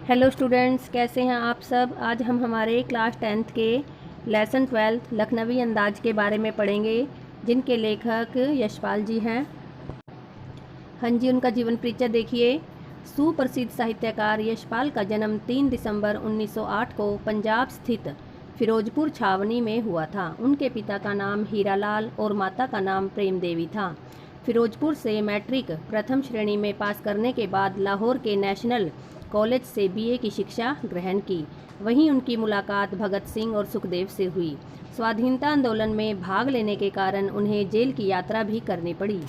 Hello students, कैसे हैं आप सब। आज हम हमारे क्लास 10th के लेसन 12 लखनवी अंदाज के बारे में पढ़ेंगे, जिनके लेखक यशपाल जी हैं। हाँ जी, उनका जीवन परिचय देखिए। सुप्रसिद्ध साहित्यकार यशपाल का जन्म 3 दिसंबर 1908 को पंजाब स्थित फिरोजपुर छावनी में हुआ था। उनके पिता का नाम हीरालाल और माता का नाम प्रेम देवी था। फिरोजपुर से मैट्रिक प्रथम श्रेणी में पास करने के बाद लाहौर के नेशनल कॉलेज से बीए की शिक्षा ग्रहण की। वहीं उनकी मुलाकात भगत सिंह और सुखदेव से हुई। स्वाधीनता आंदोलन में भाग लेने के कारण उन्हें जेल की यात्रा भी करनी पड़ी।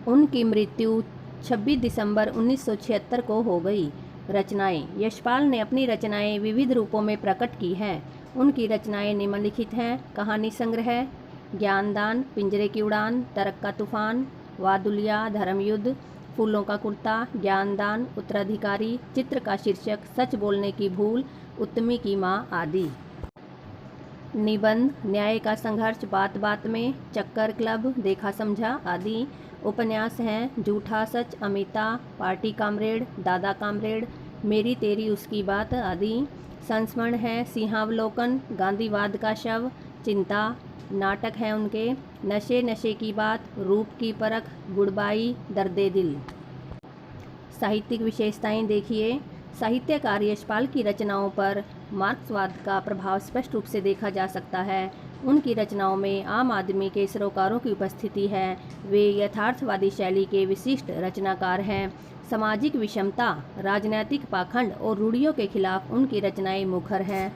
उनकी मृत्यु 26 दिसंबर 1976 को हो गई। रचनाएं। यशपाल ने अपनी रचनाएं विविध रूपों में प्रकट की हैं। उनकी रचनाएं निम्नलिखित हैं: कहानी संग्रह, ज्ञानदान, पिंजरे की उड़ान, तरक का तूफान, वादुलिया, धर्मयुद्ध, फूलों का कुर्ता, ज्ञानदान, उत्तराधिकारी, चित्र का शीर्षक, सच बोलने की भूल, उत्तमी की माँ आदि। निबंध, न्याय का संघर्ष बात बात में, चक्कर क्लब, देखा समझा आदि। उपन्यास हैं झूठा सच, अमिता, पार्टी कामरेड, दादा कामरेड, मेरी तेरी उसकी बात आदि। संस्मरण है सिंहावलोकन, गांधीवाद का शव, चिंता। नाटक हैं उनके नशे नशे की बात, रूप की परख, गुड़बाई, दर्दे दिल। साहित्यिक विशेषताएं देखिए। साहित्यकार यशपाल की रचनाओं पर मार्क्सवाद का प्रभाव स्पष्ट रूप से देखा जा सकता है। उनकी रचनाओं में आम आदमी के सरोकारों की उपस्थिति है। वे यथार्थवादी शैली के विशिष्ट रचनाकार हैं। सामाजिक विषमता, राजनैतिक पाखंड और रूढ़ियों के खिलाफ उनकी रचनाएं मुखर हैं।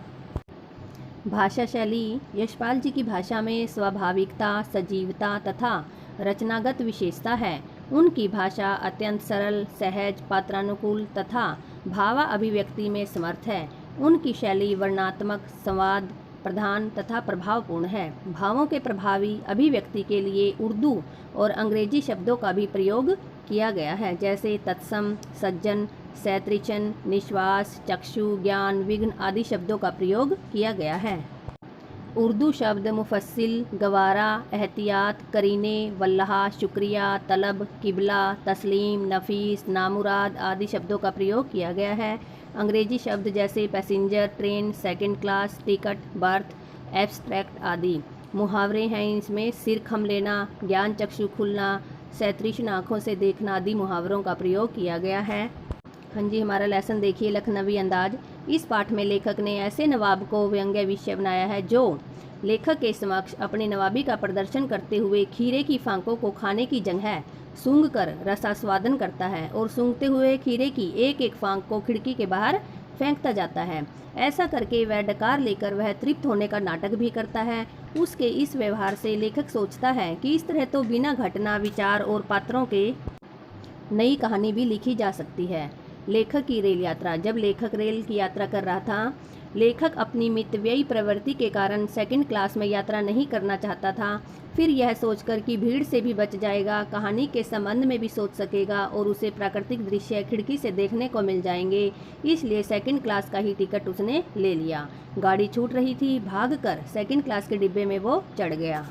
भाषा शैली। यशपाल जी की भाषा में स्वाभाविकता, सजीवता तथा रचनागत विशेषता है। उनकी भाषा अत्यंत सरल, सहज, पात्रानुकूल तथा भावा अभिव्यक्ति में समर्थ है। उनकी शैली वर्णनात्मक, संवाद प्रधान तथा प्रभावपूर्ण है। भावों के प्रभावी अभिव्यक्ति के लिए उर्दू और अंग्रेजी शब्दों का भी प्रयोग किया गया है, जैसे तत्सम, सज्जन, सैत्रिचन, निश्वास, चक्षु, ज्ञान, विघ्न आदि शब्दों का प्रयोग किया गया है। उर्दू शब्द मुफस्सिल, गवारा, एहतियात, करीने, वल्लाह, शुक्रिया, तलब, किबला, तस्लीम, नफीस, नामुराद आदि शब्दों का प्रयोग किया गया है। अंग्रेजी शब्द जैसे passenger, train, second class, ticket, birth, abstract आदि। मुहावरे हैं इसमें सिर खम लेना, ज्ञान चक्षु खुलना, सैत्रिशन आँखों से देखना आदि मुहावरों का प्रयोग किया गया है। हाँ जी, हमारा लेसन देखिए लखनवी अंदाज। इस पाठ में लेखक ने ऐसे नवाब को व्यंग्य विषय बनाया है जो लेखक के समक्ष अपनी नवाबी का प्रदर्शन करते हुए खीरे की फांकों को खाने की जगह सूंघ कर रसास्वादन करता है और सूंघते हुए खीरे की एक एक फांक को खिड़की के बाहर फेंकता जाता है। ऐसा करके वह डकार लेकर वह तृप्त होने का नाटक भी करता है। उसके इस व्यवहार से लेखक सोचता है कि इस तरह तो बिना घटना, विचार और पात्रों के नई कहानी भी लिखी जा सकती है। लेखक की रेल यात्रा। जब लेखक रेल की यात्रा कर रहा था, लेखक अपनी मितव्ययी प्रवृत्ति के कारण सेकंड क्लास में यात्रा नहीं करना चाहता था। फिर यह सोचकर कि भीड़ से भी बच जाएगा, कहानी के संबंध में भी सोच सकेगा और उसे प्राकृतिक दृश्य खिड़की से देखने को मिल जाएंगे, इसलिए सेकंड क्लास का ही टिकट उसने ले लिया। गाड़ी छूट रही थी, भागकर सेकंड क्लास के डिब्बे में वो चढ़ गया।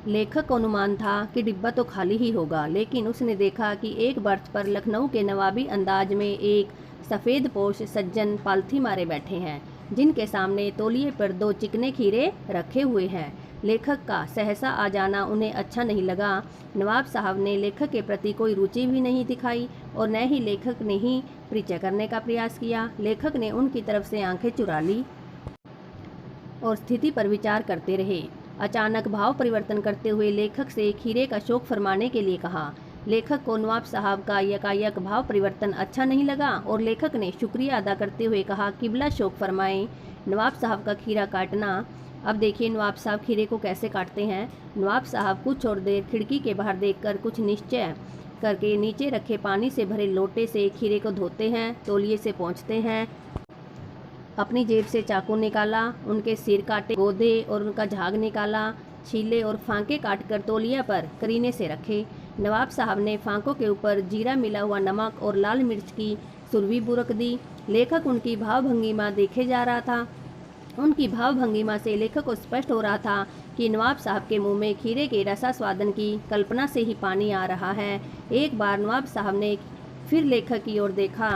लेखक को अनुमान था कि डिब्बा तो खाली ही होगा, लेकिन उसने देखा कि एक बर्थ पर लखनऊ के नवाबी अंदाज में एक सफ़ेद पोश सज्जन पालथी मारे बैठे हैं, जिनके सामने तौलिए पर 2 चिकने खीरे रखे हुए हैं। लेखक का सहसा आ जाना उन्हें अच्छा नहीं लगा। नवाब साहब ने लेखक के प्रति कोई रुचि भी नहीं दिखाई और न ही लेखक ने ही परिचय करने का प्रयास किया। लेखक ने उनकी तरफ से आंखें चुरा ली और स्थिति पर विचार करते रहे। अचानक भाव परिवर्तन करते हुए लेखक से खीरे का शौक फरमाने के लिए कहा। लेखक को नवाब साहब का यकायक भाव परिवर्तन अच्छा नहीं लगा और लेखक ने शुक्रिया अदा करते हुए कहा, किबला शौक फरमाएं। नवाब साहब का खीरा काटना। अब देखिए नवाब साहब खीरे को कैसे काटते हैं। नवाब साहब कुछ और देर खिड़की के बाहर देखकर कुछ निश्चय करके नीचे रखे पानी से भरे लोटे से खीरे को धोते हैं, तौलिए से पोंछते हैं। अपनी जेब से चाकू निकाला, उनके सिर काटे, गोदे और उनका झाग निकाला, छीले और फांके काटकर तौलिया पर करीने से रखे। नवाब साहब ने फांकों के ऊपर जीरा मिला हुआ नमक और लाल मिर्च की सुरवी बुरक दी। लेखक उनकी भावभंगिमा देखे जा रहा था। उनकी भावभंगिमा से लेखक को स्पष्ट हो रहा था कि नवाब साहब के मुंह में खीरे के रसास्वादन की कल्पना से ही पानी आ रहा है। एक बार नवाब साहब ने फिर लेखक की ओर देखा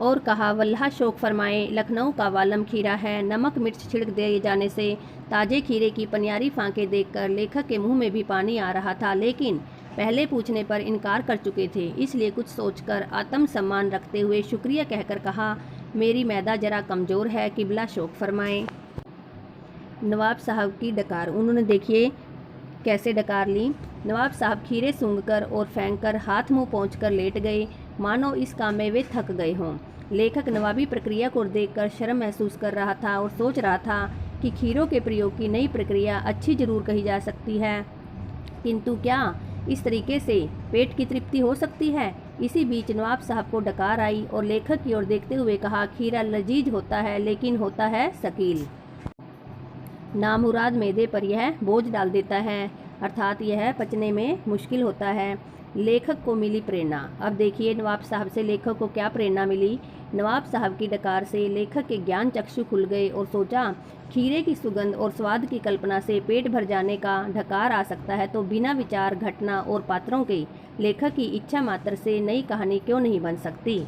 और कहा, वल्लाह शौक फरमाए, लखनऊ का वालम खीरा है। नमक मिर्च छिड़क दिए जाने से ताजे खीरे की पनियारी फांकें देखकर लेखक के मुंह में भी पानी आ रहा था, लेकिन पहले पूछने पर इनकार कर चुके थे। इसलिए कुछ सोचकर आत्मसम्मान रखते हुए शुक्रिया कहकर कहा, मेरी मैदा जरा कमज़ोर है, किबला शौक फरमाए। नवाब साहब की डकार। उन्होंने देखिए कैसे डकार ली। नवाब साहब खीरे सूंघकर और फेंककर हाथ मुंह पोंछकर लेट गए, मानो इस काम में वे थक गए हों। लेखक नवाबी प्रक्रिया को देखकर शर्म महसूस कर रहा था और सोच रहा था कि खीरों के प्रयोग की नई प्रक्रिया अच्छी जरूर कही जा सकती है, किंतु क्या इस तरीके से पेट की तृप्ति हो सकती है। इसी बीच नवाब साहब को डकार आई और लेखक की ओर देखते हुए कहा, खीरा लजीज होता है, लेकिन होता है शकील। नामुराद मैदे पर यह बोझ डाल देता है, अर्थात यह पचने में मुश्किल होता है। लेखक को मिली प्रेरणा। अब देखिए नवाब साहब से लेखक को क्या प्रेरणा मिली। नवाब साहब की डकार से लेखक के ज्ञान चक्षु खुल गए और सोचा, खीरे की सुगंध और स्वाद की कल्पना से पेट भर जाने का ढकार आ सकता है, तो बिना विचार, घटना और पात्रों के लेखक की इच्छा मात्र से नई कहानी क्यों नहीं बन सकती।